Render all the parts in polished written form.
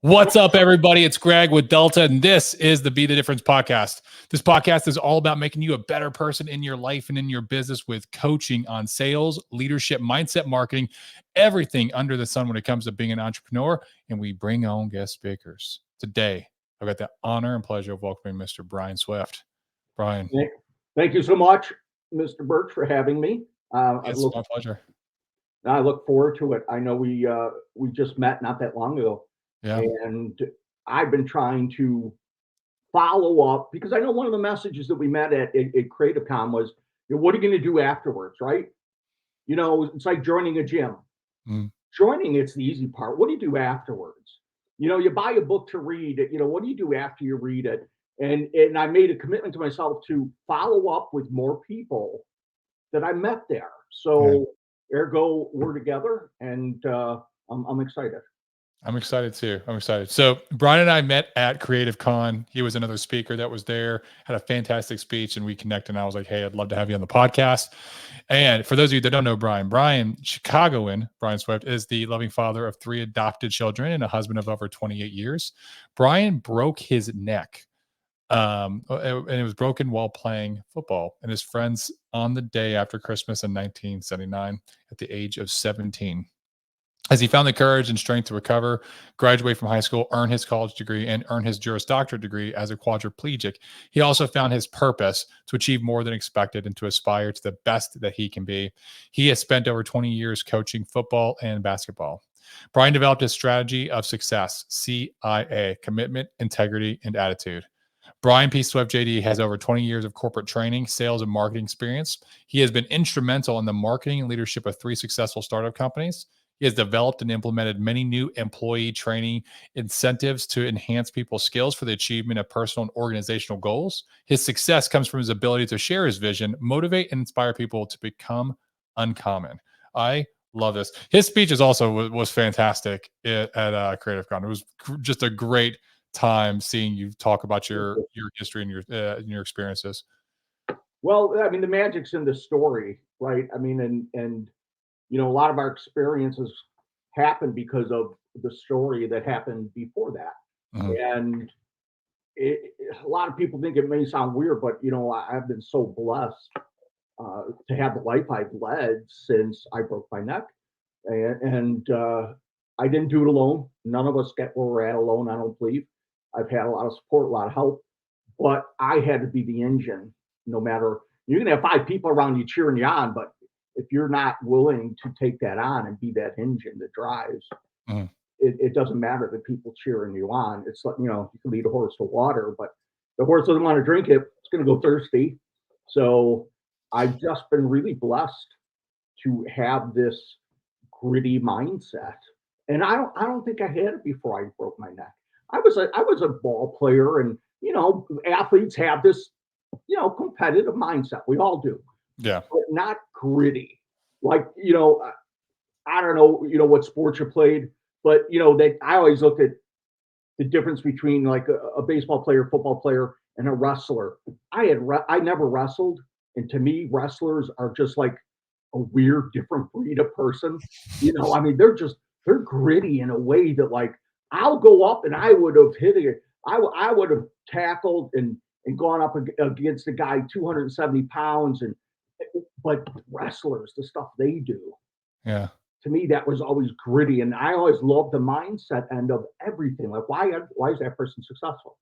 What's up, everybody? It's Greg with Delta, and this is the Be the Difference podcast. This podcast is all about making you a better person in your life and in your business with coaching on sales, leadership, mindset, marketing, everything under the sun when it comes to being an entrepreneur. And we bring on guest speakers. Today, I've got the honor and pleasure of welcoming Mr. Brian Swift. Brian. Thank you so much, Mr. Birch, for having me. It's my pleasure. I look forward to it. I know we just met not that long ago. Yeah. And I've been trying to follow up because I know one of the messages that we met at CreativeCon was, what are you going to do afterwards, right? You know, it's like joining a gym. Joining, it's the easy part. What do you do afterwards? You know, you buy a book to read. You know, what do you do after you read it? And I made a commitment to myself to follow up with more people that I met there. So, ergo, we're together, and I'm excited. I'm excited too. I'm excited. So Brian and I met at CreativeCon. He was another speaker that was there, had a fantastic speech, and we connected. And I was like, hey, I'd love to have you on the podcast. And for those of you that don't know Brian, Chicagoan, Brian Swift, is the loving father of 3 adopted children and a husband of over 28 years. Brian broke his neck. And it was broken while playing football. And his friends on the day after Christmas in 1979 at the age of 17. As he found the courage and strength to recover, graduate from high school, earn his college degree, and earn his Juris Doctorate degree as a quadriplegic, he also found his purpose to achieve more than expected and to aspire to the best that he can be. He has spent over 20 years coaching football and basketball. Brian developed his strategy of success, CIA, commitment, integrity, and attitude. Brian P. Swift, JD, has over 20 years of corporate training, sales, and marketing experience. He has been instrumental in the marketing and leadership of 3 successful startup companies. He has developed and implemented many new employee training incentives to enhance people's skills for the achievement of personal and organizational goals. His success comes from his ability to share his vision, motivate, and inspire people to become uncommon. I love this. His speech is also was fantastic at CreativeCon. It was just a great time seeing you talk about your history and your experiences. Well, I mean, the magic's in the story, right? I mean, and you know, a lot of our experiences happened because of the story that happened before that. And a lot of people think it may sound weird, but, you know, I've been so blessed to have the life I've led since I broke my neck. And I didn't do it alone. None of us get where we're at alone, I don't believe. I've had a lot of support, a lot of help, but I had to be the engine. No matter, you can have 5 people around you cheering you on, but if you're not willing to take that on and be that engine that drives, it doesn't matter the people cheering you on. It's like, you know, you can lead a horse to water, but the horse doesn't want to drink it. It's going to go thirsty. So I've just been really blessed to have this gritty mindset. And I don't think I had it before I broke my neck. I was a ball player, and, you know, athletes have this, you know, competitive mindset. We all do. Yeah. But not gritty. Like, you know, I don't know, you know, what sports you played, but, you know, I always looked at the difference between like a baseball player, football player, and a wrestler. I never wrestled. And to me, wrestlers are just like a weird, different breed of person. You know, I mean, they're gritty in a way that, like, I'll go up and I would have hit it. I would have tackled and gone up against a guy 270 pounds, but wrestlers, the stuff they do, to me, that was always gritty. And I always loved the mindset end of everything. Like, why is that person successful?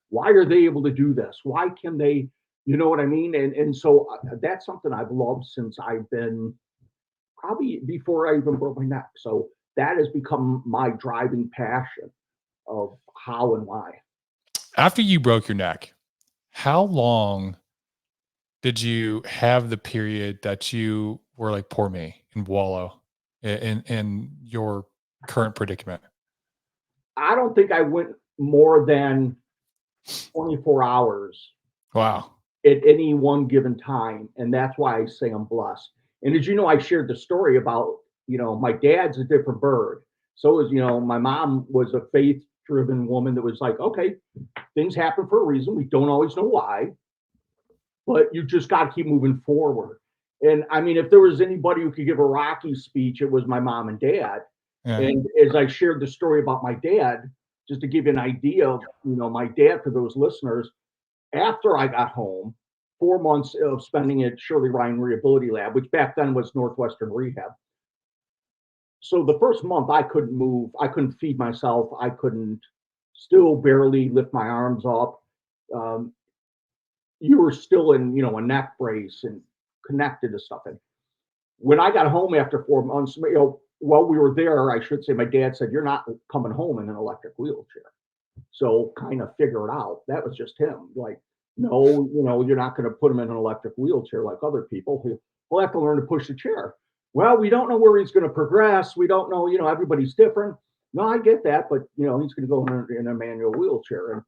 Why are they able to do this? Why can they, you know what I mean? And so that's something I've loved since I've been, probably before I even broke my neck. So that has become my driving passion of how and why. After you broke your neck, how long did you have the period that you were like, poor me, and wallow in your current predicament? I don't think I went more than 24 hours. Wow. At any one given time. And that's why I say I'm blessed. And as you know, I shared the story about, you know, my dad's a different bird. So as you know, my mom was a faith-driven woman that was like, okay, things happen for a reason. We don't always know why, but you just got to keep moving forward. And I mean, if there was anybody who could give a Rocky speech, it was my mom and dad. And as I shared the story about my dad, just to give you an idea of, my dad, for those listeners, after I got home, 4 months of spending at Shirley Ryan Rehability Lab, which back then was Northwestern Rehab. So the first month I couldn't move, I couldn't feed myself, I couldn't, still barely lift my arms up. Um, you were still in, a neck brace and connected to stuff. And when I got home after 4 months, while we were there, I should say, my dad said, "You're not coming home in an electric wheelchair." So kind of figure it out. That was just him. Like, no, you're not going to put him in an electric wheelchair like other people. He'll have to learn to push the chair. Well, we don't know where he's going to progress. We don't know, everybody's different. No, I get that, but he's going to go in a manual wheelchair. And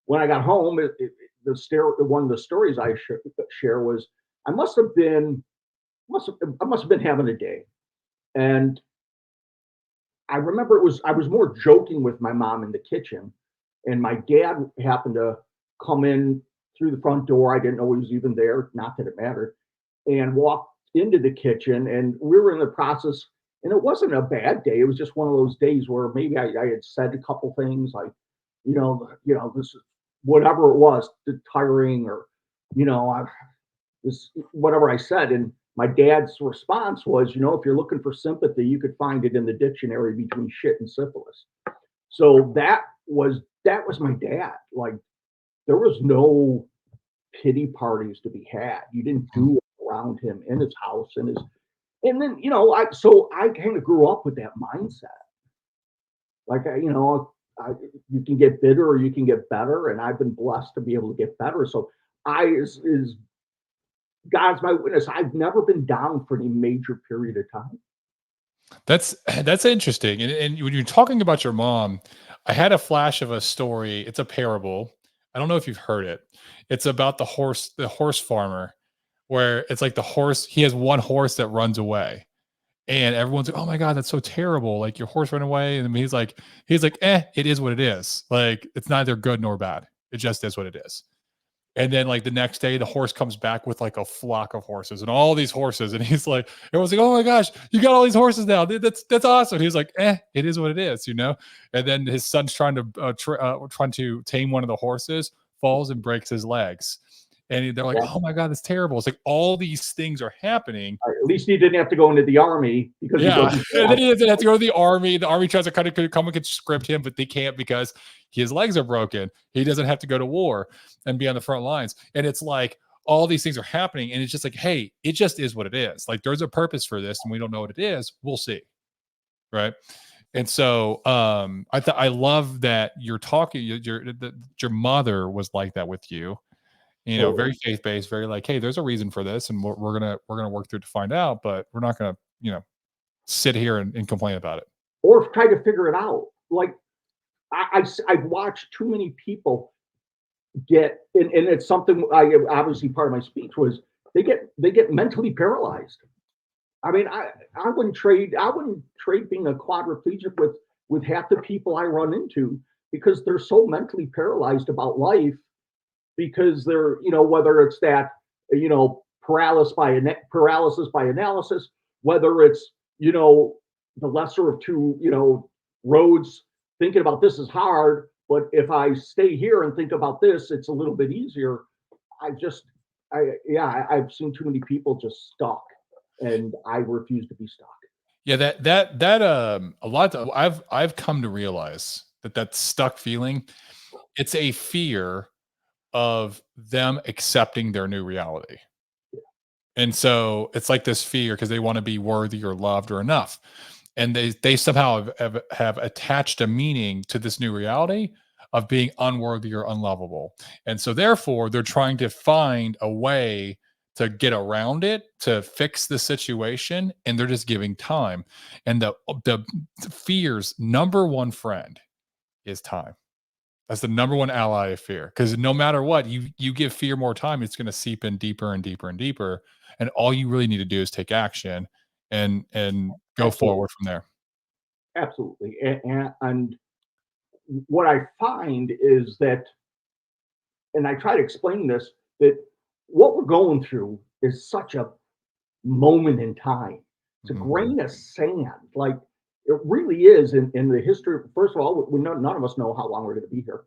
when I got home, one of the stories I share was I must have been having a day, and I remember I was more joking with my mom in the kitchen, and my dad happened to come in through the front door. I didn't know he was even there, not that it mattered, and walked into the kitchen, and we were in the process, and it wasn't a bad day. It was just one of those days where maybe I had said a couple things like, this is whatever it was, tiring, or, this whatever I said. And my dad's response was, if you're looking for sympathy, you could find it in the dictionary between shit and syphilis. So that was my dad. Like, there was no pity parties to be had. You didn't do it around him in his house and then I kind of grew up with that mindset. Like, you can get bitter or you can get better, and I've been blessed to be able to get better. So is God's my witness, I've never been down for any major period of time. That's interesting. And when you're talking about your mom, I had a flash of a story. It's a parable. I don't know if you've heard it. It's about the horse farmer, where it's like the horse, he has one horse that runs away. And everyone's like, "Oh my God, that's so terrible. Like, your horse ran away." And he's like, it is what it is. Like, it's neither good nor bad. It just is what it is. And then, like, the next day, the horse comes back with like a flock of horses and all these horses. And he's like, everyone's like, "Oh my gosh, you got all these horses now. That's awesome." He's like, it is what it is, And then his son's trying to tame one of the horses, falls and breaks his legs. And they're like, Yeah. "Oh my God, that's terrible." It's like all these things are happening. At least he didn't have to go into the army because Yeah, and then he doesn't have to go to the army. The army tries to kind of come and conscript him, but they can't because his legs are broken. He doesn't have to go to war and be on the front lines. And it's like all these things are happening, and it's just like, hey, it just is what it is. Like, there's a purpose for this, and we don't know what it is. We'll see, right? And so, I love that you're talking. Your mother was like that with you. Very faith based, very like, hey, there's a reason for this, and we're gonna work through to find out, but we're not gonna sit here and complain about it. or try to figure it out. Like, I've watched too many people get, and it's something obviously part of my speech was they get mentally paralyzed. I mean, I wouldn't trade being a quadriplegic with half the people I run into, because they're so mentally paralyzed about life, because they're, whether it's that, paralysis by analysis, whether it's, the lesser of two, roads, thinking about this is hard, but if I stay here and think about this, it's a little bit easier. I've seen too many people just stuck, and I refuse to be stuck. Yeah, that a lot of, I've come to realize that stuck feeling, it's a fear of them accepting their new reality. And so it's like this fear because they want to be worthy or loved or enough. And they somehow have attached a meaning to this new reality of being unworthy or unlovable. And so therefore they're trying to find a way to get around it, to fix the situation, and they're just giving time. And the fear's number one friend is time. That's the number one ally of fear. Because no matter what, you give fear more time, it's going to seep in deeper and deeper and deeper. And all you really need to do is take action and go Absolutely. forward from there. Absolutely. And what I find is that, and I try to explain this, that what we're going through is such a moment in time. It's a Mhm. grain of sand. Like, It really is in the history. First of all, none of us know how long we're going to be here,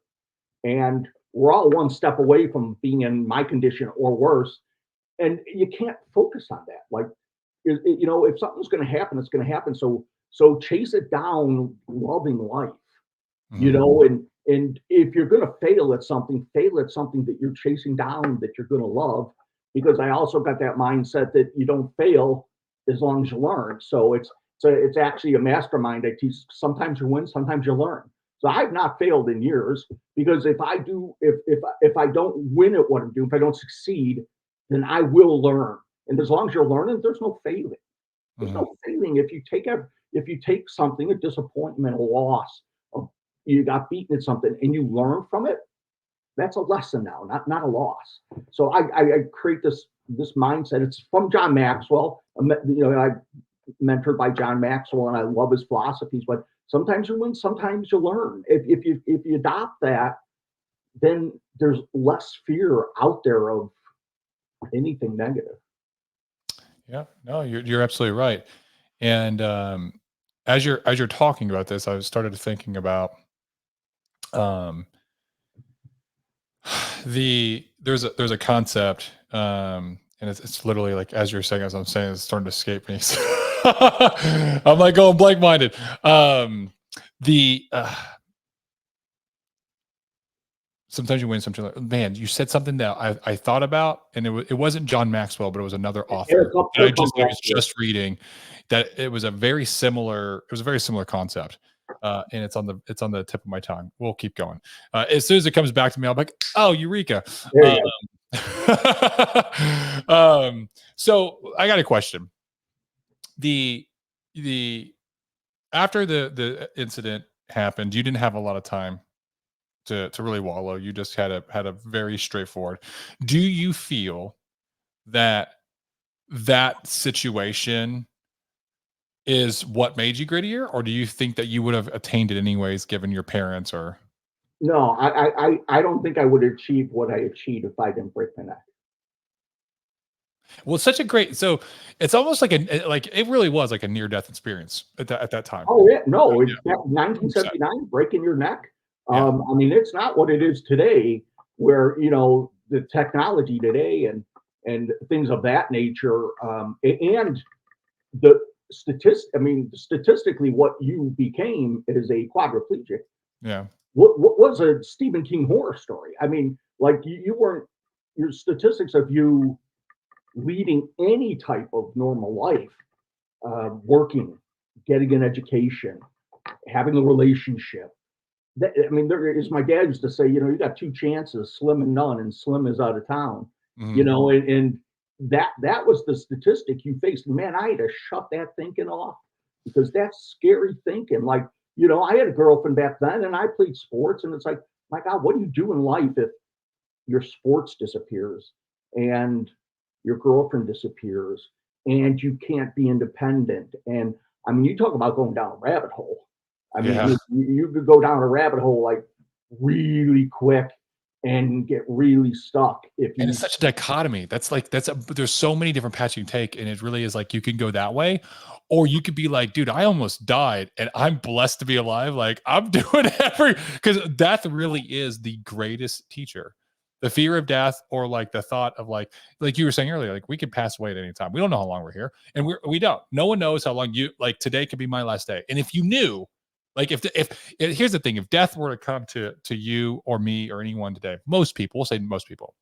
and we're all one step away from being in my condition or worse. And you can't focus on that. Like, if something's going to happen, it's going to happen. So chase it down, loving life. Mhm. And if you're going to fail at something that you're chasing down, that you're going to love. Because I also got that mindset that you don't fail as long as you learn. So it's actually a mastermind I teach. Sometimes you win, sometimes you learn. So I've not failed in years, because if I don't win at what I'm doing, if I don't succeed, then I will learn. And as long as you're learning, there's no failing. There's Mhm. no failing if you take something, a disappointment, a loss, you got beaten at something, and you learn from it. That's a lesson now, not a loss. So I create this mindset. It's from John Maxwell. I mentored by John Maxwell, and I love his philosophies. But sometimes you win, sometimes you learn. If you adopt that, then there's less fear out there of anything negative. Yeah, no, you're absolutely right. And as you're talking about this, I started thinking about um, there's a concept, and it's literally like as you're saying, as I'm saying, it's starting to escape me. So I'm like going blank minded. The Sometimes you win, sometimes man, you said something that I thought about, and it wasn't John Maxwell, but it was another author that It'll come I back was to you. just reading. That it was a very similar concept, and it's on the tip of my tongue. We'll keep going. As soon as it comes back to me, I'm like, oh, eureka! There Um, you go. so I got a question. The the After the incident happened, you didn't have a lot of time to really wallow. You just had a very straightforward. Do you feel that that situation is what made you grittier, or do you think that you would have attained it anyways, given your parents? Or No, I don't think I would achieve what I achieved if I didn't break my neck. well, it's such a great. So it's almost like it really was like a near death experience at that time. Oh yeah, no, Yeah, that 100%. 1979, breaking your neck. Yeah. I mean, it's not what it is today, where the technology today and things of that nature, and the I mean, statistically, what you became is a quadriplegic. Yeah. What was a Stephen King horror story? I mean, like you weren't your statistics of you leading any type of normal life, working, getting an education, having a relationship. I mean, there is. My dad used to say, you got two chances, Slim and none, and Slim is out of town. Mhm. And that was the statistic you faced. Man, I had to shut that thinking off, because that's scary thinking. Like, I had a girlfriend back then, and I played sports, and it's like, my God, what do you do in life if your sports disappears and your girlfriend disappears and you can't be independent? And I mean, you talk about going down a rabbit hole. I mean, Yeah. you could go down a rabbit hole like really quick and get really stuck if And it's you. such a dichotomy. There's so many different paths you can take, and it really is like you can go that way, or you could be like, dude, I almost died, and I'm blessed to be alive. Like I'm doing because death really is the greatest teacher. The fear of death, or like the thought of like you were saying earlier, like we could pass away at any time. We don't know how long we're here, and we don't. No one knows how long like today could be my last day. And if you knew, like here's the thing, if death were to come to you or me or anyone today, most people, we'll say most people,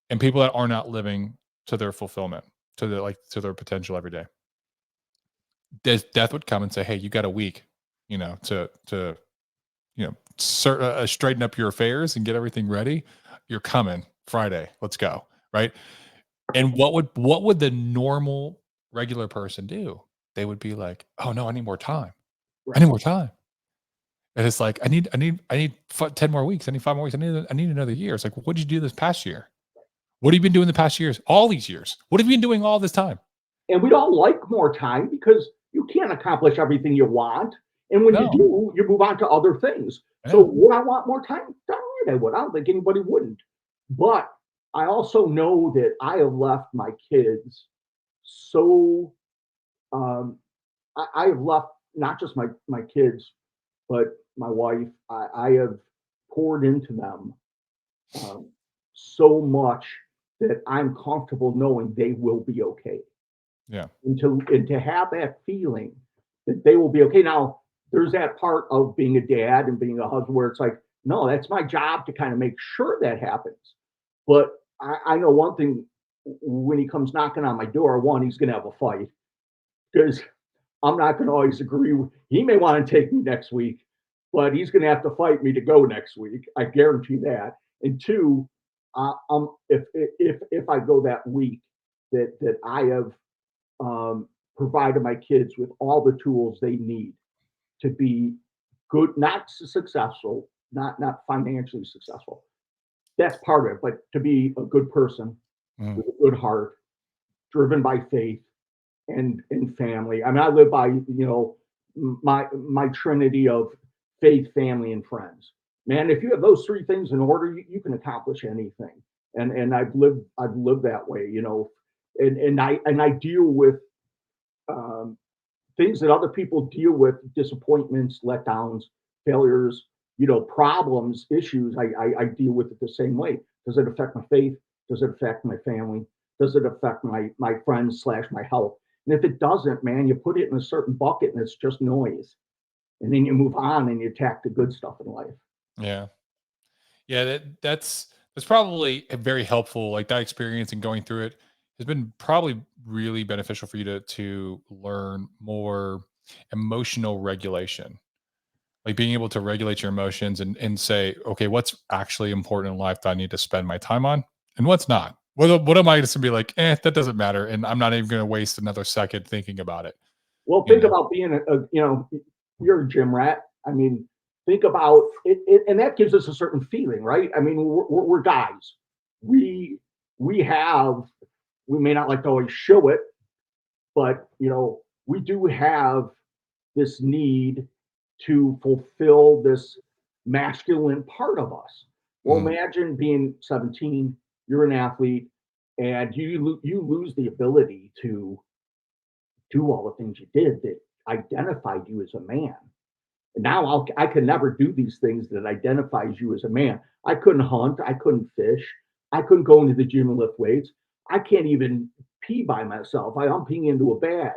and people that are not living to their fulfillment, to their potential every day, death would come and say, hey, you got a week, to straighten up your affairs and get everything ready. You're coming Friday, let's go, right? And what would the normal regular person do? They would be like, oh no, I need more time. I Right. need more time. And it's like, I need 10 more weeks. I need 5 more weeks. I need another year. It's like, what did you do this past year? What have you been doing the past years? All these years? What have you been doing all this time? And we'd all like more time, because you can't accomplish everything you want. And when you No. do, you move on to other things. So Yeah. would I want more time? Darn right I would. I don't think anybody wouldn't. But I also know that I have left my kids so, I have left not just my kids, but my wife. I have poured into them um, so much that I'm comfortable knowing they will be okay. Yeah. And to have that feeling that they will be okay. Now, there's that part of being a dad and being a husband where it's like, no, that's my job to kind of make sure that happens. But I know one thing: when he comes knocking on my door, one, he's going to have a fight because I'm not going to always agree. He may want to take me next week, but he's going to have to fight me to go next week. I guarantee that. And two, if I go that week, that I have provided my kids with all the tools they need to be good, not successful, not financially successful. That's part of it, but to be a good person Mm. with a good heart, driven by faith and family. I mean, I live by my trinity of faith, family, and friends. Man, if you have those three things in order, you can accomplish anything. And I've lived that way, and I deal with um, things that other people deal with: disappointments, letdowns, failures, problems, issues. I deal with it the same way. Does it affect my faith? Does it affect my family? Does it affect my friends slash my health? And if it doesn't, man, you put it in a certain bucket and it's just noise. And then you move on and you attack the good stuff in life. Yeah. Yeah, that's probably a very helpful. Like that experience and going through it has been probably really beneficial for you to learn more emotional regulation, like being able to regulate your emotions and say, okay, what's actually important in life that I need to spend my time on, and what's not. What am I just gonna be like? That doesn't matter, and I'm not even gonna waste another second thinking about it. Well, You think know? about being you're a gym rat. I mean, think about it, and that gives us a certain feeling, right? I mean, we're guys. We we have we may not like to always show it, but we do have this need to fulfill this masculine part of us. Well, Mm, imagine being 17, you're an athlete, and you lose the ability to do all the things you did that identified you as a man. And now I can never do these things that identifies you as a man. I couldn't hunt. I couldn't fish. I couldn't go into the gym and lift weights. I can't even pee by myself. I'm peeing into a bag.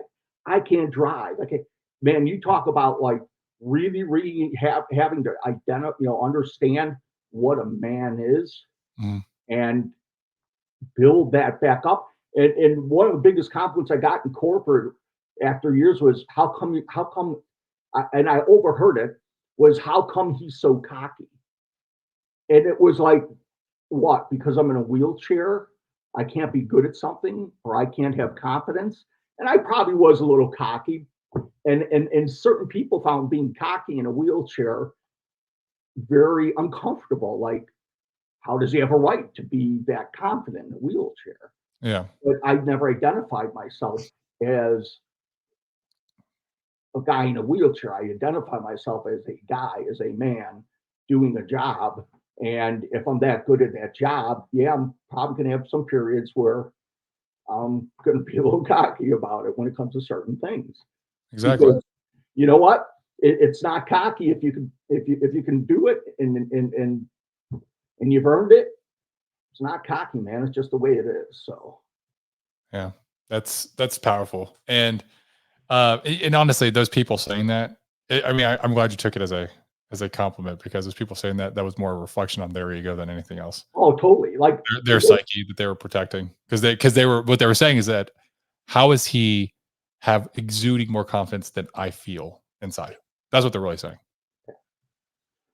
I can't drive. Okay, man, you talk about like really, really having to identify, understand what a man is mm, and build that back up. And one of the biggest compliments I got in corporate after years was how come and I overheard it, was how come he's so cocky? And it was like, what? Because I'm in a wheelchair, I can't be good at something, or I can't have confidence. And I probably was a little cocky. And certain people found being cocky in a wheelchair very uncomfortable. Like, how does he have a right to be that confident in a wheelchair? yeah, But I never identified myself as a guy in a wheelchair. I identify myself as a guy, as a man doing a job. And if I'm that good at that job, yeah, I'm probably going to have some periods where I'm going to be a little cocky about it when it comes to certain things. exactly. Because you know what? It's not cocky if you can if you can do it and you've earned it. It's not cocky, man. It's just the way it is. So Yeah, that's powerful. And honestly, those people saying that, I mean, I'm glad you took it as a compliment, because those people saying that was more a reflection on their ego than anything else. oh, totally. Like Their psyche that they were protecting, because they were what they were saying is that how is he have exuding more confidence than I feel inside? That's what they're really saying.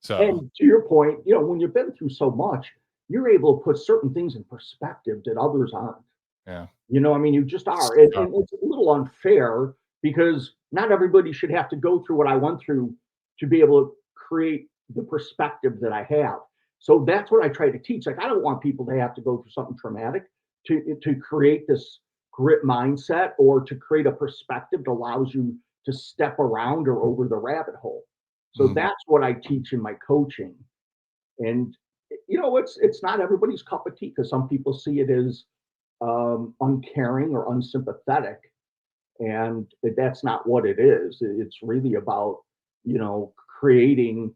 So And to your point, when you've been through so much, you're able to put certain things in perspective that others aren't. yeah, I mean, you just it's are. And powerful. it's a little unfair because not everybody should have to go through what I went through to be able to create the perspective that I have. So that's what I try to teach. Like, I don't want people to have to go through something traumatic to create this grit mindset or to create a perspective that allows you to step around or over the rabbit hole. So Mhm. that's what I teach in my coaching. And it's not everybody's cup of tea because some people see it as uncaring or unsympathetic. And that's not what it is. It's really about, creating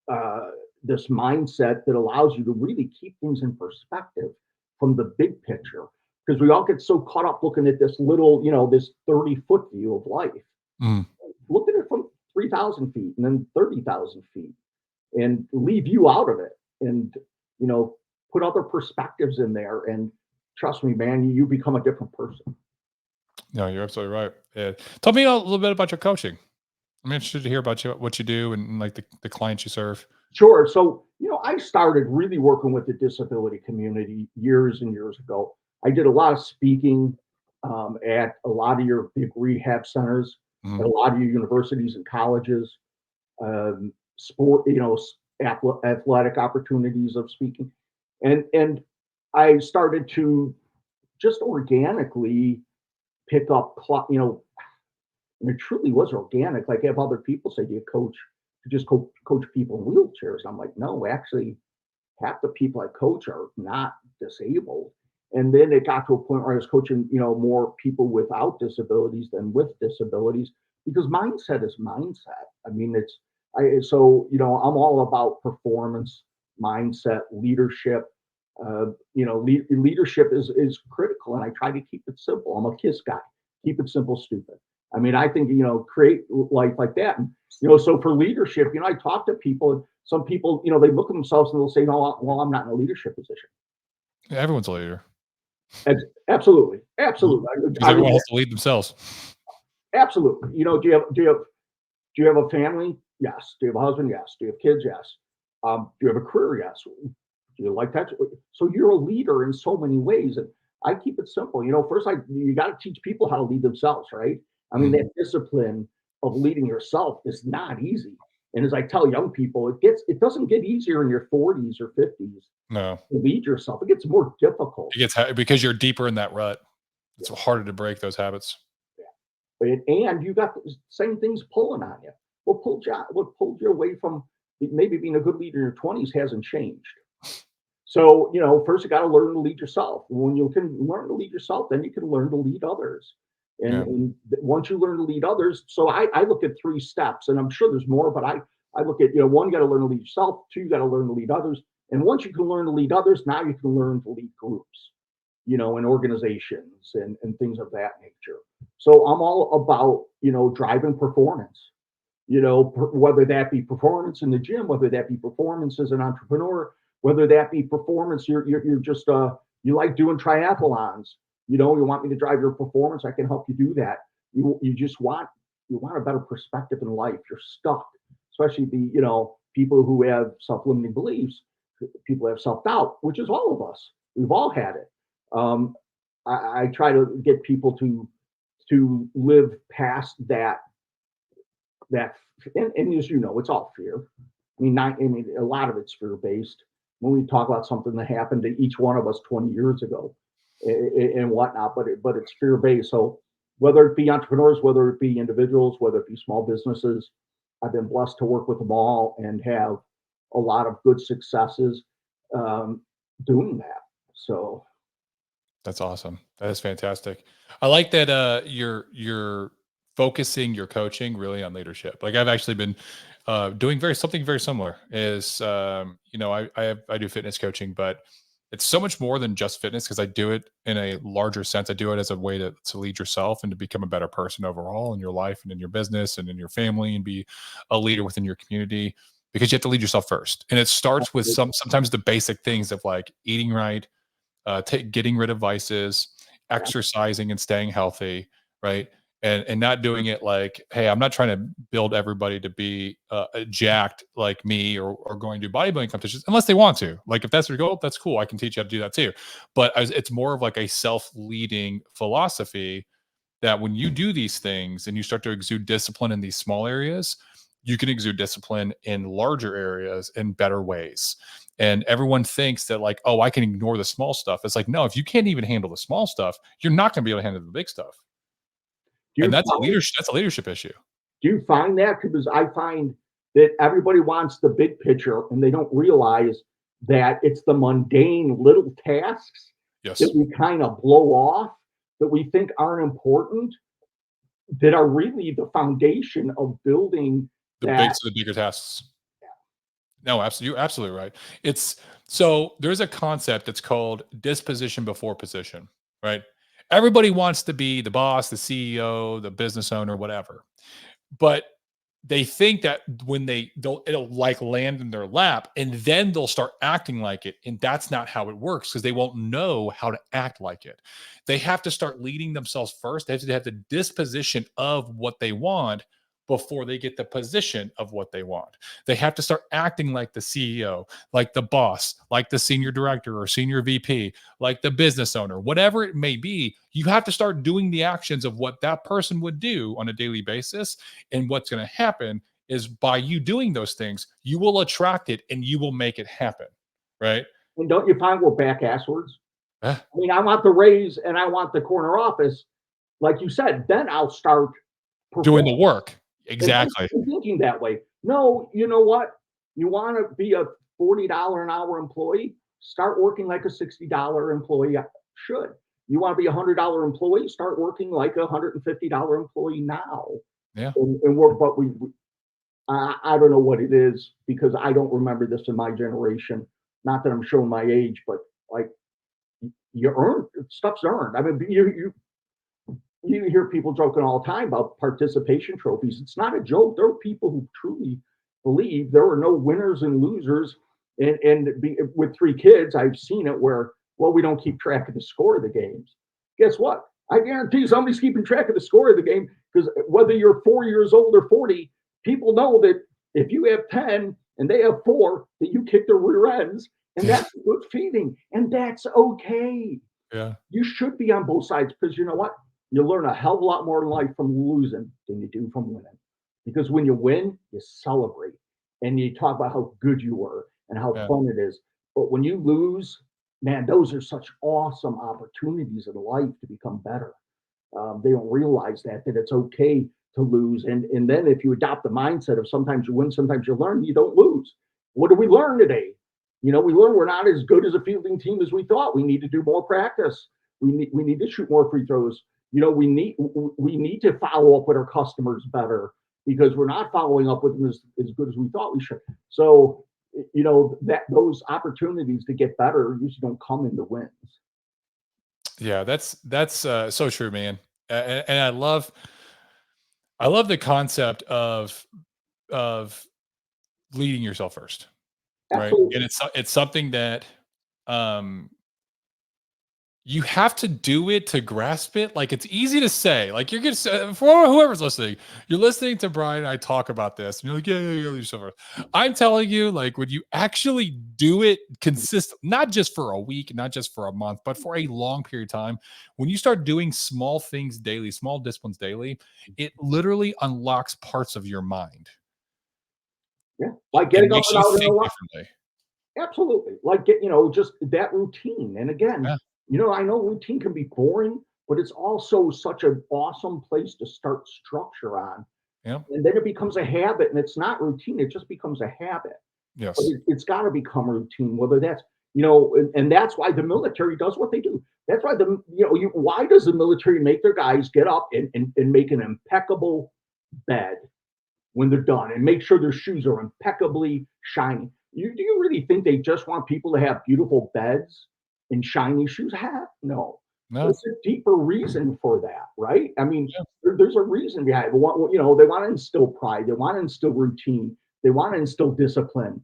uh, this mindset that allows you to really keep things in perspective from the big picture. Because we all get so caught up looking at this little, this 30-foot view of life. Mm. Look at it from 3,000 feet and then 30,000 feet and leave you out of it and, put other perspectives in there. And trust me, man, you become a different person. No, you're absolutely right. Yeah. Tell me a little bit about your coaching. I'm interested to hear about what you do and like the clients you serve. Sure. So, I started really working with the disability community years and years ago. I did a lot of speaking at a lot of your big rehab centers, at a Mhm. lot of your universities and colleges, sport, athletic opportunities of speaking. And I started to just organically pick up, and it truly was organic. Like, have other people say, "Do you coach?" To just coach people in wheelchairs. I'm like, no, actually, half the people I coach are not disabled. And then it got to a point where I was coaching, more people without disabilities than with disabilities because mindset is mindset. I mean, I'm all about performance, mindset, leadership. Leadership is critical, and I try to keep it simple. I'm a KISS guy. Keep it simple, stupid. I mean, I think create life like that. And so for leadership, I talk to people, and some people, they look at themselves and they'll say, "No, well, I'm not in a leadership position." Yeah, everyone's a leader Absolutely, absolutely. because I would everyone has to lead themselves. absolutely. Do you have a family? Yes. Do you have a husband? Yes. Do you have kids? Yes. Do you have a career? Yes. Do you like that? So you're a leader in so many ways, and I keep it simple. First, you got to teach people how to lead themselves, right? I mean, Mm. that discipline of leading yourself is not easy. And as I tell young people, it doesn't get easier in your 40s or 50s No, to lead yourself. It gets more difficult. it gets because you're deeper in that rut. It's harder to break those habits. And you got the same things pulling on you. What pulled you away from maybe being a good leader in your 20s hasn't changed. So, first you got to learn to lead yourself. When you can learn to lead yourself, then you can learn to lead others. And, Yeah. and once you learn to lead others, so I look at 3 steps, and I'm sure there's more, but I look at, one, you got to learn to lead yourself. 2, you got to learn to lead others. And once you can learn to lead others, now you can learn to lead groups, and organizations and things of that nature. So I'm all about, driving performance, whether that be performance in the gym, whether that be performance as an entrepreneur, whether that be performance, you're just, you like doing triathlons, you want me to drive your performance, I can help you do that. You want a better perspective in life. You're stuck, especially people who have self-limiting beliefs, people have self-doubt, which is all of us. We've all had it. I try to get people to live past that and as you know, it's all fear. I mean, a lot of it's fear based. When we talk about something that happened to each one of us 20 years ago and whatnot, but it's fear based. So whether it be entrepreneurs, whether it be individuals, whether it be small businesses, I've been blessed to work with them all and have a lot of good successes doing that. So That's awesome. That is fantastic. I like that you're focusing your coaching really on leadership. Like I've actually been doing something very similar is I do fitness coaching, but it's so much more than just fitness because I do it in a larger sense. I do it as a way to lead yourself and to become a better person overall in your life and in your business and in your family and be a leader within your community because you have to lead yourself first. And it starts with sometimes the basic things of like eating right, getting rid of vices, yeah, exercising and staying healthy, right? And not doing it like, hey, I'm not trying to build everybody to be jacked like me or going to bodybuilding competitions unless they want to. Like if that's your goal, that's cool. I can teach you how to do that too. But it's more of like a self-leading philosophy that when you do these things and you start to exude discipline in these small areas, you can exude discipline in larger areas in better ways. And everyone thinks that like, oh, I can ignore the small stuff. It's like, no, if you can't even handle the small stuff, you're not going to be able to handle the big stuff. do And you that's a find leadership issue. Do you find that? Because I find that everybody wants the big picture and they don't realize that it's the mundane little tasks that Yes. we kind of blow off that we think aren't important. that are really the foundation of building The that. the bigger tasks. No, absolutely, you're absolutely right. It's so there's a concept that's called disposition before position, right? Everybody wants to be the boss, the CEO, the business owner, whatever. But they think that when they'll it'll like land in their lap and then they'll start acting like it. And that's not how it works because they won't know how to act like it. They have to start leading themselves first. They have to have the disposition of what they want before they get the position of what they want. They have to start acting like the CEO, like the boss, like the senior director or senior VP, like the business owner, whatever it may be. You have to start doing the actions of what that person would do on a daily basis. And what's going to happen is by you doing those things, you will attract it and you will make it happen. Right. And don't you find we're back asswards? Eh, I mean, I want the raise and I want the corner office, like you said. Then I'll start Doing the performing work. and Exactly. thinking that way. No, you know what? You want to be a $40 an hour employee? Start working like a $60 employee should. You want to be $100 employee? Start working like a $150 employee now. Yeah. And we're, but we I don't know what it is because I don't remember this in my generation. Not that I'm showing my age, but like you earn stuff's earned. I mean, you hear people joking all the time about participation trophies. It's not a joke. There are people who truly believe there are no winners and losers. With 3 kids, I've seen it where, well, we don't keep track of the score of the games. Guess what? I guarantee somebody's keeping track of the score of the game because whether you're 4 years old or 40, people know that if you have 10 and they have 4, that you kick their rear ends, and that's good feeding, and that's okay. Yeah. You should be on both sides because you know what? You learn a hell of a lot more in life from losing than you do from winning. Because when you win, you celebrate and you talk about how good you were and how Yeah. fun it is. But when you lose, man, those are such awesome opportunities in life to become better. They don't realize that it's okay to lose. And then if you adopt the mindset of sometimes you win, sometimes you learn, you don't lose. What do we learn today? We learn we're not as good as a fielding team as we thought. We need to do more practice. We need to shoot more free throws. We need to follow up with our customers better because we're not following up with them as good as we thought we should. So, that those opportunities to get better usually don't come in the wins. Yeah. That's so true, man. And I love the concept of leading yourself first. Right. And Absolutely. it's something that um you have to do it to grasp it. Like it's easy to say. Like you're gonna for whoever's listening, you're listening to Brian and I talk about this, and you're like, yeah, leave yourself first. I'm telling you, like when you actually do it consistent, not just for a week, not just for a month, but for a long period of time, when you start doing small things daily, small disciplines daily, it literally unlocks parts of your mind. Yeah. Like It getting up makes and you out in think the differently. Absolutely. Like just that routine. And again, Yeah. I know routine can be boring, but it's also such an awesome place to start structure on. Yeah. And then it becomes a habit and it's not routine, it just becomes a habit. But Yes. it's got to become routine, whether that's, and that's why the military does what they do. That's why why does the military make their guys get up and make an impeccable bed when they're done and make sure their shoes are impeccably shiny? Do you really think they just want people to have beautiful beds and shiny shoes? No. No. There's a deeper reason for that, right? I mean, Yeah. there's a reason behind it. They want to instill pride. They want to instill routine. They want to instill discipline.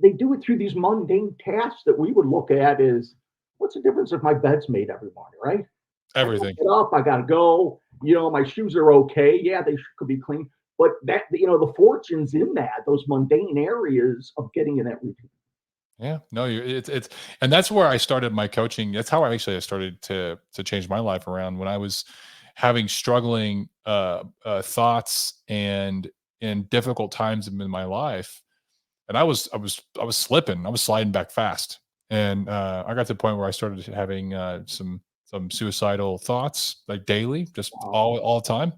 They do it through these mundane tasks that we would look at as, what's the difference if my bed's made every morning, right? I gotta Everything. get up, I gotta go. My shoes are okay. Yeah, they could be clean, but the fortunes in that, those mundane areas of getting in that routine. Yeah, no, it's and that's where I started my coaching. That's how I started to change my life around when I was having struggling thoughts and difficult times in my life. And I was slipping. I was sliding back fast. And I got to the point where I started having some suicidal thoughts like daily, just Wow. all the time.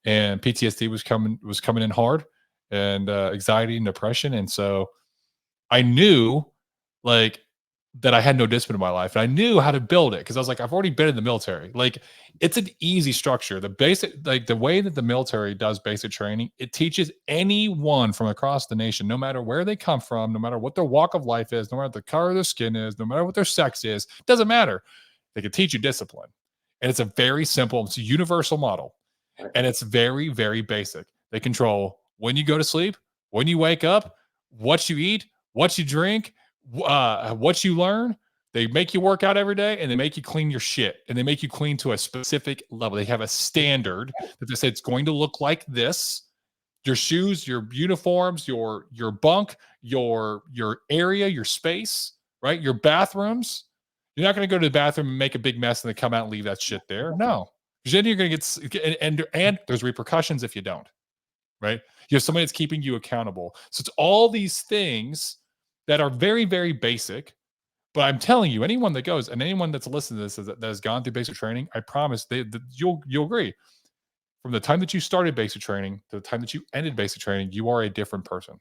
And PTSD was coming in hard and anxiety and depression. And so I knew like that I had no discipline in my life. And I knew how to build it because I was like, I've already been in the military. Like, it's an easy structure. The basic, like the way that the military does basic training, it teaches anyone from across the nation, no matter where they come from, no matter what their walk of life is, no matter what the color of their skin is, no matter what their sex is, doesn't matter. They can teach you discipline. And it's a very simple, it's a universal model. Right. And it's very, very basic. They control when you go to sleep, when you wake up, what you eat, what you drink, what you learn. They make you work out every day, and they make you clean your shit, and they make you clean to a specific level. They have a standard that they say it's going to look like this. Your shoes, your uniforms, your bunk, your area, your space, right? Your bathrooms. You're not going to go to the bathroom and make a big mess and then come out and leave that shit there. No, because then you're going to get and there's repercussions if you don't, right? You have somebody that's keeping you accountable. So it's all these things that are very, very basic. But I'm telling you, anyone that goes and anyone that's listened to this that has gone through basic training, I promise you'll agree. From the time that you started basic training to the time that you ended basic training, you are a different person.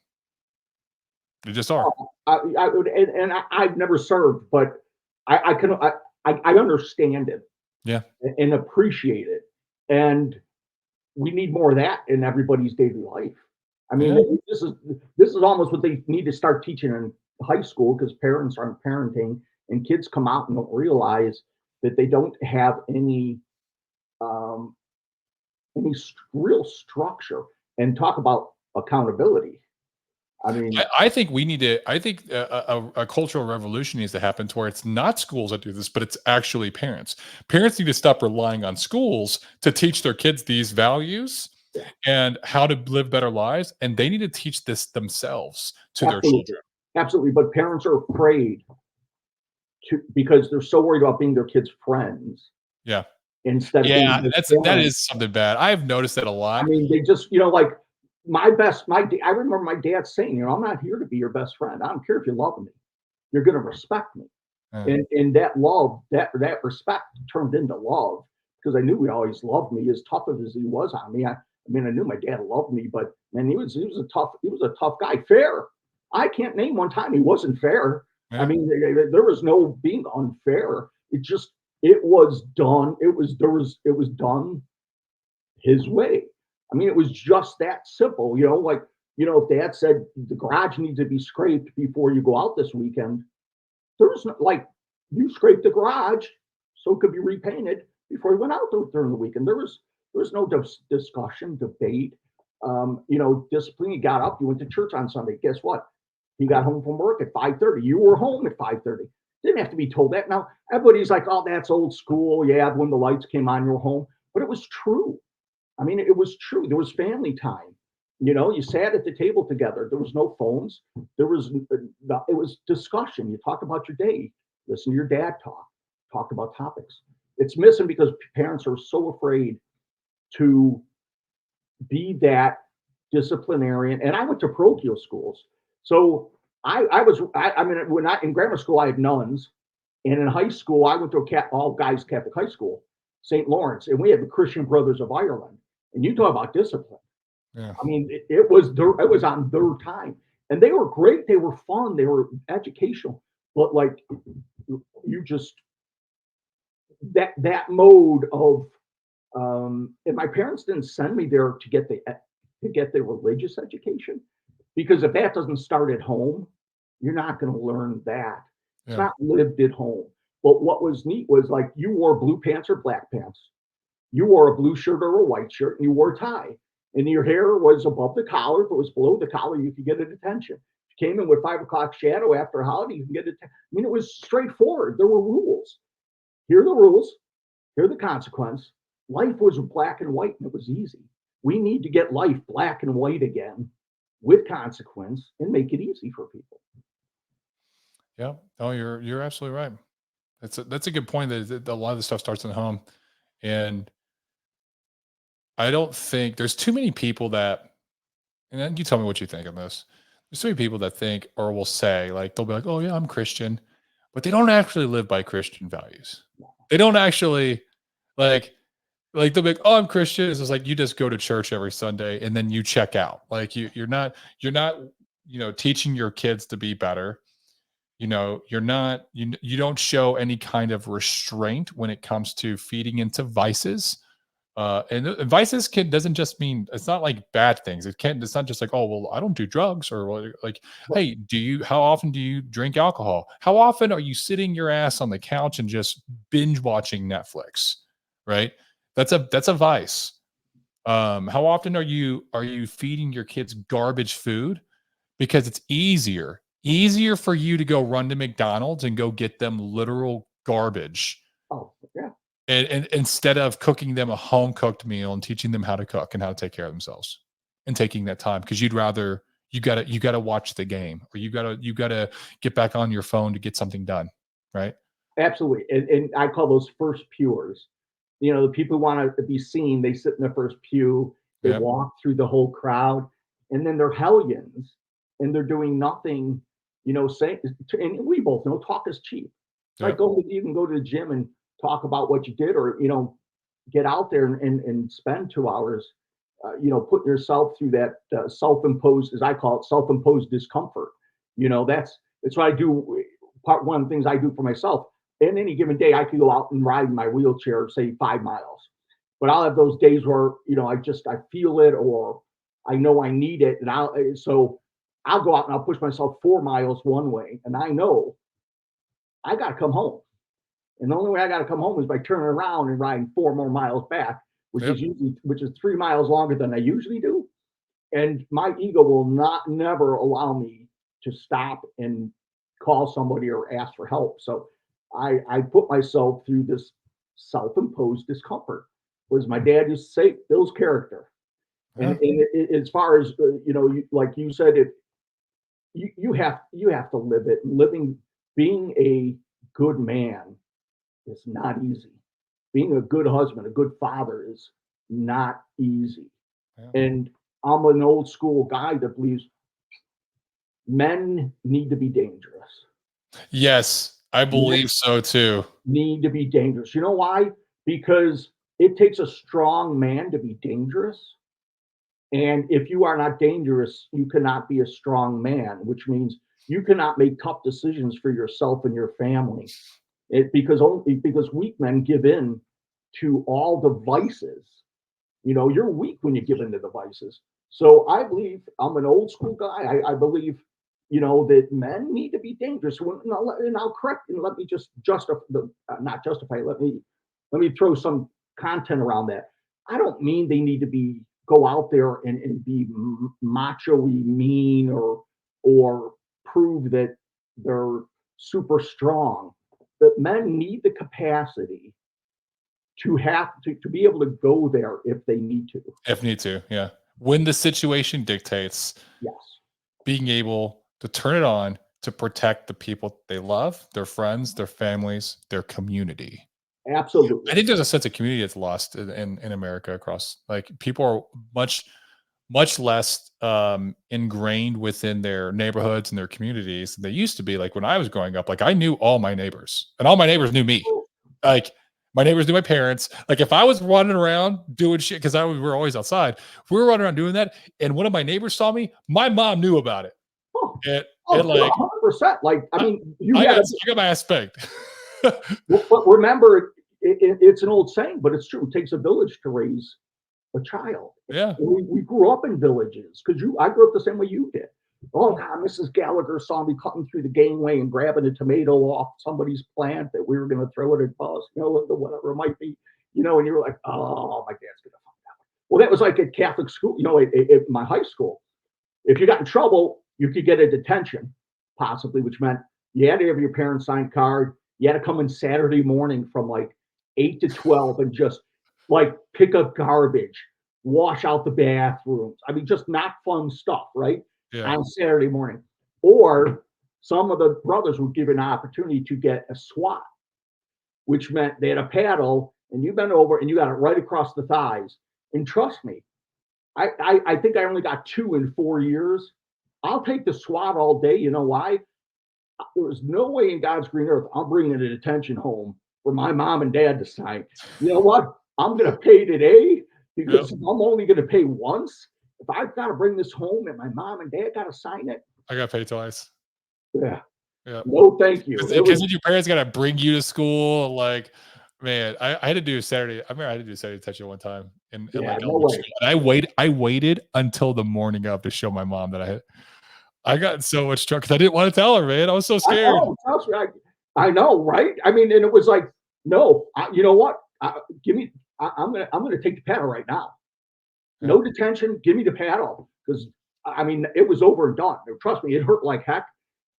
You just are. I would, and I've never served, but I can, I understand it. Yeah. And appreciate it. And we need more of that in everybody's daily life. I mean, Yeah. this is almost what they need to start teaching in high school, because parents aren't parenting and kids come out and don't realize that they don't have um, any real structure, and talk about accountability. I mean, I think we need to. I think a cultural revolution needs to happen to where it's not schools that do this, but it's actually parents. Parents need to stop relying on schools to teach their kids these values yeah, and how to live better lives, and they need to teach this themselves to their absolutely, children. absolutely. But parents are afraid to, because they're so worried about being their kids' friends Yeah, instead of being yeah, their that parents. is something bad. I've noticed that a I lot. mean, they just, like I remember my dad saying, I'm not here to be your best friend. I don't care if you love me. You're going to respect me. Yeah, And that love, that respect turned into love, because I knew he always loved me, as tough as he was on me. I mean, I knew my dad loved me, but man, he was a tough guy. Fair. I can't name one time he wasn't fair. I yeah, mean, there was no being unfair. It was done. It was done his way. I mean, it was just that simple. Like, if dad said the garage needs to be scraped before you go out this weekend, there was no, like, you scraped the garage so it could be repainted before he went out during the weekend. There was no discussion, debate. Discipline. You got up, you went to church on Sunday. Guess what? He got home from work at 5:30. You were home at 5:30. Didn't have to be told that. Now everybody's like, "Oh, that's old school." Yeah, when the lights came on, you were home. But it was true. I mean, it was true. There was family time. You sat at the table together. There was no phones. It was discussion. You talk about your day. Listen to your dad talk about topics. It's missing because parents are so afraid to be that disciplinarian. And I went to parochial schools, so I mean, when I in grammar school I had nuns, and in high school I went to a all guys Catholic high school, St. Lawrence, and we had the Christian Brothers of Ireland. And you talk about discipline. yeah. I mean, it was on their time, and they were great. They were fun. They were educational, but like, you just, that mode of, and my parents didn't send me there to get the religious education, because if that doesn't start at home, you're not going to learn that. It's Yeah. not lived at home. But what was neat was, like, you wore blue pants or black pants. You wore a blue shirt or a white shirt, and you wore a tie. And your hair was above the collar. If it was below the collar, you could get a detention. If you came in with 5 o'clock shadow after a holiday, you can get I mean, it was straightforward. There were rules. Here are the rules. Here are the consequence. Life was black and white, and it was easy. We need to get life black and white again, with consequence, and make it easy for people. Yeah. Oh, you're absolutely right. That's a good point. That a lot of the stuff starts in the home, and I don't think there's too many people that. And then you tell me what you think on this. There's too many people that think or will say, like, they'll be like, "Oh yeah, I'm Christian," but they don't actually live by Christian values. They don't actually like they'll be like, "Oh, I'm Christian." It's just like you just go to church every Sunday and then you check out. Like you're not teaching your kids to be better. you don't show any kind of restraint when it comes to feeding into vices. And vices doesn't just mean, it's not like bad things. It's not just like, oh well, I don't do drugs, or like, hey, how often do you drink alcohol? How often are you sitting your ass on the couch and just binge watching Netflix? Right? That's a vice. How often are you feeding your kids garbage food? Because it's easier for you to go run to McDonald's and go get them literal garbage, Oh, yeah. and instead of cooking them a home cooked meal and teaching them how to cook and how to take care of themselves, and taking that time, because you gotta watch the game, or you gotta get back on your phone to get something done, right? Absolutely. And I call those first pewers. The people who want to be seen, they sit in the first pew, they Yep. walk through the whole crowd, and then they're hellions and they're doing nothing, saying, and we both know talk is cheap. Right? Yep. You can go to the gym and talk about what you did, or, get out there and spend 2 hours, putting yourself through that self-imposed, as I call it, self-imposed discomfort. That's what I do. One of the things I do for myself. In any given day, I could go out and ride in my wheelchair, say 5 miles. But I'll have those days where, I feel it, or I know I need it. And I'll go out and I'll push myself 4 miles one way. And I know I got to come home. And the only way I got to come home is by turning around and riding 4 more miles back, Yep. which is 3 miles longer than I usually do. And my ego will never allow me to stop and call somebody or ask for help. So I put myself through this self-imposed discomfort. Was my dad used to say, Bill's character. Yeah. As far as like you said, you have to live it. Being a good man is not easy. Being a good husband, a good father is not easy. Yeah. And I'm an old school guy that believes men need to be dangerous. Yes, I believe so too. Need to be dangerous. You know why? Because it takes a strong man to be dangerous. And if you are not dangerous, you cannot be a strong man, which means you cannot make tough decisions for yourself and your family. Because weak men give in to all the vices. You're weak when you give in to the vices. So I believe, I'm an old school guy. I believe, that men need to be dangerous. And I'll correct, and let me just not justify. Let me throw some content around that. I don't mean they need to go out there and be macho-y mean, or prove that they're super strong. But men need the capacity to be able to go there if they need to. If need to, yeah. When the situation dictates, Yes, being able to turn it on to protect the people they love, their friends, their families, their community. I absolutely. think there's a sense of community that's lost in America across, like, people are much less ingrained within their neighborhoods and their communities than they used to be. Like when I was growing up, like I knew all my neighbors and all my neighbors knew me. Like my neighbors knew my parents. Like if I was running around doing shit, because we were always outside, if we were running around doing that, and one of my neighbors saw me, my mom knew about it. Oh, And like 100%. Like, I mean, I got my ass spanked. but remember, it's an old saying, but it's true. It takes a village to raise a child. Yeah. We grew up in villages because I grew up the same way you did. Oh God, Mrs. Gallagher saw me cutting through the gangway and grabbing a tomato off somebody's plant that we were going to throw it at us, whatever it might be, and you were like, oh, my dad's going to find out. Well, that was like at Catholic school, at my high school. If you got in trouble, you could get a detention, possibly, which meant you had to have your parents' signed card. You had to come in Saturday morning from like 8 to 12 and just like pick up garbage, wash out the bathrooms. I mean, just not fun stuff, right? Yeah. On Saturday morning. Or some of the brothers would give you an opportunity to get a swat, which meant they had a paddle and you bent over and you got it right across the thighs. And trust me, I think I only got 2 in 4 years. I'll take the SWAT all day. You know why? There was no way in God's green earth I'm bringing a detention home for my mom and dad to sign. You know what? I'm going to pay today because I'm only going to pay once. If I've got to bring this home and my mom and dad got to sign it, I got paid twice. yeah. Yeah. No, thank you. It Because was your parents got to bring you to school. Like, man, I had to do Saturday. I remember I had to do Saturday touch one time in yeah, like no elementary way. school. And I waited until the morning of to show my mom that I got in so much trouble because I didn't want to tell her, man. I was so I scared. know, trust me. I know, right? I mean, and it was like, no, you know what? Give me. I'm gonna take the paddle right now. Yeah. No detention. Give me the paddle because I mean, it was over and done. Trust me, it hurt like heck.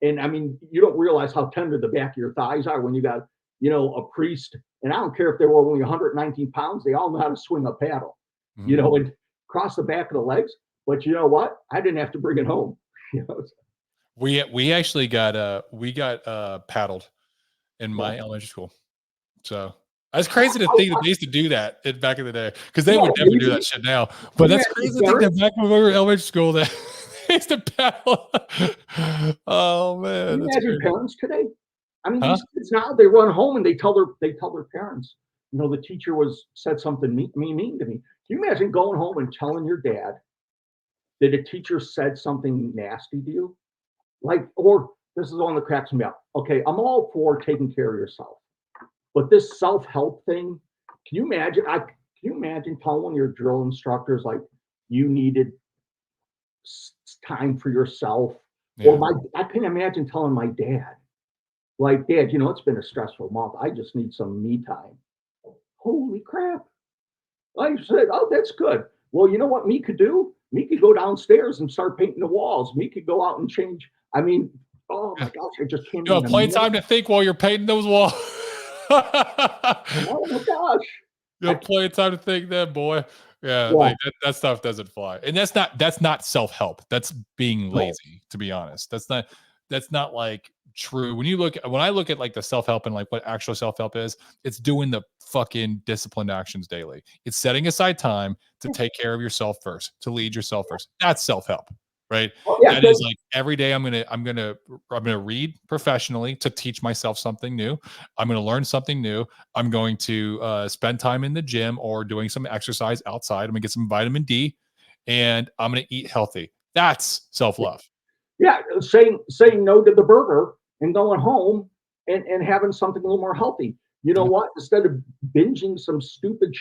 And I mean, you don't realize how tender the back of your thighs are when you got, a priest. And I don't care if they were only 119 pounds, they all know how to swing a paddle, Mhm. and cross the back of the legs. But you know what? I didn't have to bring it home. You know, We actually got paddled in yeah. my elementary school. So that's crazy to think that they used to do that back in the day because they Yeah, would never do that amazing. shit now. But Can you that's imagine crazy to think that parents? back when we were in elementary school that they used to paddle. Oh Can man, you that's imagine crazy. parents today? I mean, Huh? these kids now they run home and they tell their parents, the teacher said something mean to me. Can you imagine going home and telling your dad that a teacher said something nasty to you? Like, or this is the one that cracks me up. Okay, I'm all for taking care of yourself, but this self-help thing, can you imagine? Can you imagine telling one of your drill instructors like you needed time for yourself? Or Yeah. I can imagine telling my dad, like, Dad, it's been a stressful month. I just need some me time. Holy crap. I said, oh, that's good. Well, you know what me could do? Me could go downstairs and start painting the walls. Me could go out and change. I mean, oh my Yeah. gosh, I just can't You have even plenty of imagine. time to think while you're painting those walls. Oh my gosh. You I have plenty of time to think then, boy. Yeah, Yeah, like that stuff doesn't fly. And that's not self-help. That's being no. lazy, to be honest. That's not like true. When I look at like the self-help and like what actual self-help is, it's doing the fucking disciplined actions daily. It's setting aside time to take care of yourself first, to lead yourself first. That's self-help, right? Oh, yeah, That is like every day I'm gonna read professionally to teach myself something new. I'm gonna learn something new. I'm going to spend time in the gym or doing some exercise outside. I'm gonna get some vitamin D, and I'm gonna eat healthy. That's self love. yeah, saying no to the burger and going home and having something a little more healthy. You know Yeah. what? Instead of binging some stupid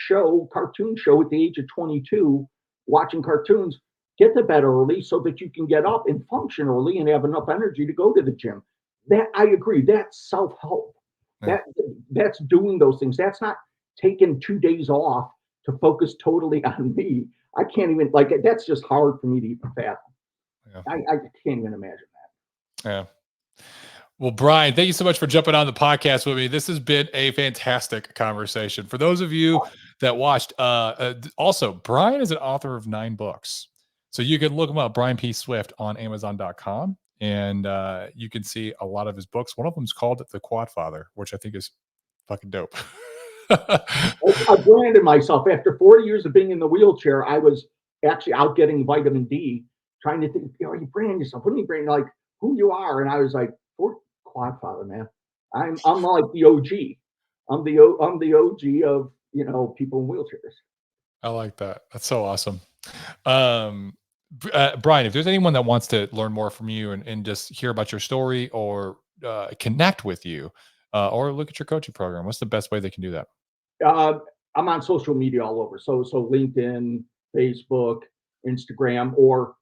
cartoon show at the age of 22, watching cartoons, get to bed early so that you can get up and function early and have enough energy to go to the gym. That I agree. That's self help. Yeah. That that's doing those things. That's not taking 2 days off to focus totally on me. I can't even like that's just hard for me to even fathom. Yeah. I can't even imagine Yeah. Well, Brian, thank you so much for jumping on the podcast with me. This has been a fantastic conversation. For those of you that watched, also, Brian is an author of 9 books. So you can look him up, Brian P. Swift, on Amazon.com. And you can see a lot of his books. One of them is called The Quadfather, which I think is fucking dope. that. I branded myself after 40 years of being in the wheelchair. I was actually out getting vitamin D, trying to think, you brand yourself. What do you brand like who you are? And I was like, Quadfather, man. I'm like the OG. I'm the OG of people in wheelchairs. I like that. That's so awesome. Um, Brian, if there's anyone that wants to learn more from you and just hear about your story or connect with you or look at your coaching program, what's the best way they can do that? Uh, I'm on social media all over. So LinkedIn, Facebook, Instagram, or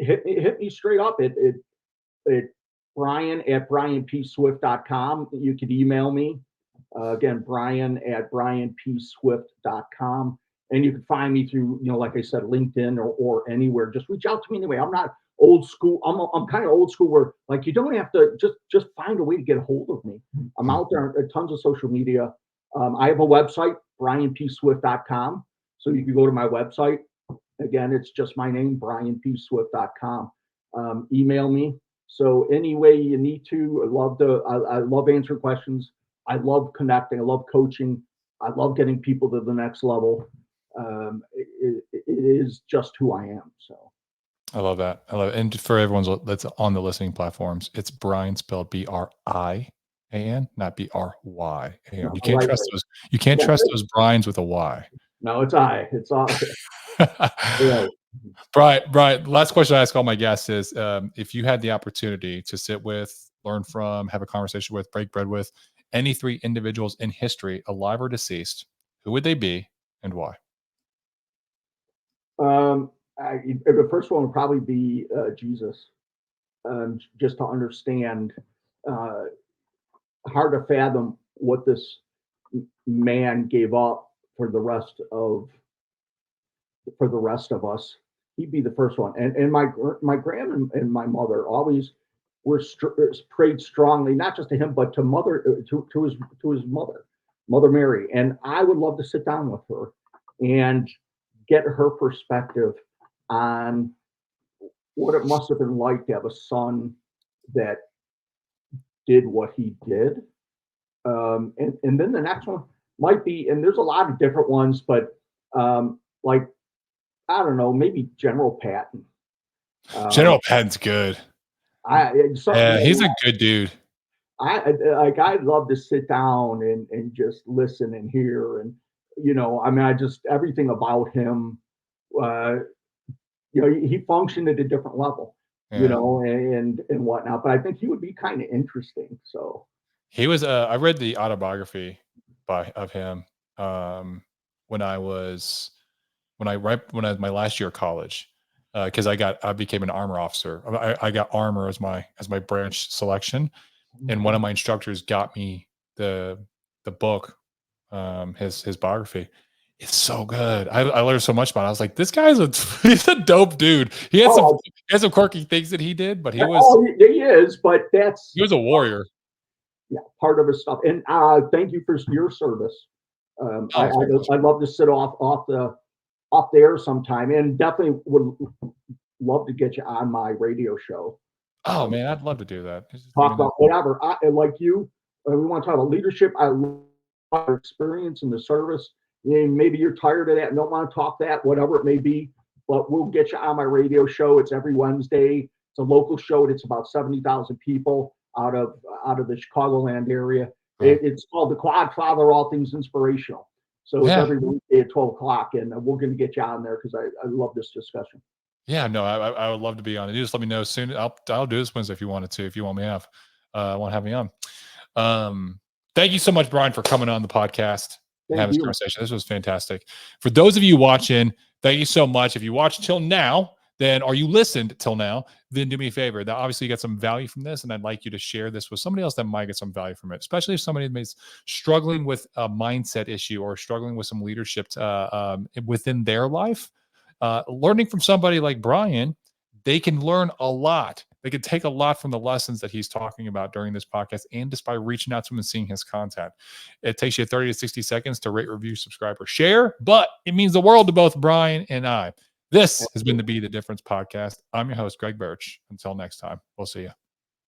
hit me straight up at Brian at brianpswift.com. You could email me. Again, Brian at brianpswift.com. And you can find me through, like I said, LinkedIn or anywhere. Just reach out to me anyway. I'm not old school. I'm kind of old school where like you don't have to just find a way to get a hold of me. I'm Mm. out there on tons of social media. I have a website, brianpswift.com. So you can go to my website. Again, it's just my name, brianpswift.com. Email me. So any way you need to, I love answering questions. I love connecting. I love coaching. I love getting people to the next level. It is just who I am. So I love that. I love it. And for everyone that's on the listening platforms, it's Brian spelled Brian, not Bryan. You I can't like trust it. those. You can't Yeah, trust those Brian's with a Y. no, it's I. It's all right. Brian, last question I ask all my guests is if you had the opportunity to sit with learn from, have a conversation with, break bread with, any 3 individuals in history, alive or deceased, who would they be and why? The first one would probably be Jesus. Just to understand, uh, hard to fathom what this man gave up for the rest of us. He'd be the first one. And my grandma and my mother always prayed strongly, not just to him, but to his Mother Mary. And I would love to sit down with her and get her perspective on what it must have been like to have a son that did what he did. And then the next one might be, and there's a lot of different ones, but like, I don't know, maybe General Patton. General Patton's good. Yeah, he's a good dude. I'd love to sit down and just listen and hear, and I mean, I just everything about him. Uh, he functioned at a different level, Yeah. and whatnot. But I think he would be kind of interesting. So He was. I read the autobiography of him when I was when I my last year of college, because I became an armor officer. I got armor as my branch selection, and one of my instructors got me the book, his biography. It's so good. I learned so much about it. I was like, this guy's he's a dope dude. He had some quirky things that he did, but he is. But he was a warrior. Yeah, part of his stuff. And thank you for your service. I'd love to sit off the air sometime, and definitely would love to get you on my radio show. Oh man, I'd love to do that. Talk about whatever. Like you, we want to talk about leadership. I love our experience in the service. Maybe you're tired of that and don't want to talk that, whatever it may be. But we'll get you on my radio show. It's every Wednesday. It's a local show. It's about 70,000 people out of the Chicagoland area. It's called the Quadfather, All Things Inspirational. So it's every Wednesday at 12 o'clock, and we're going to get you on there because I love this discussion. Yeah, no, I would love to be on it. You just let me know soon. I'll do this Wednesday if you wanted to. If you want me to have me on. Thank you so much, Brian, for coming on the podcast and having this conversation. This was fantastic. For those of you watching, thank you so much. If you watched till now, or you listened till now, then do me a favor. That obviously you got some value from this, and I'd like you to share this with somebody else that might get some value from it, especially if somebody is struggling with a mindset issue or struggling with some leadership within their life. Learning from somebody like Brian, they can learn a lot. They can take a lot from the lessons that he's talking about during this podcast, and just by reaching out to him and seeing his content. It takes you 30 to 60 seconds to rate, review, subscribe, or share, but it means the world to both Brian and I. This has been the Be the Difference podcast. I'm your host, Greg Birch. Until next time, we'll see you.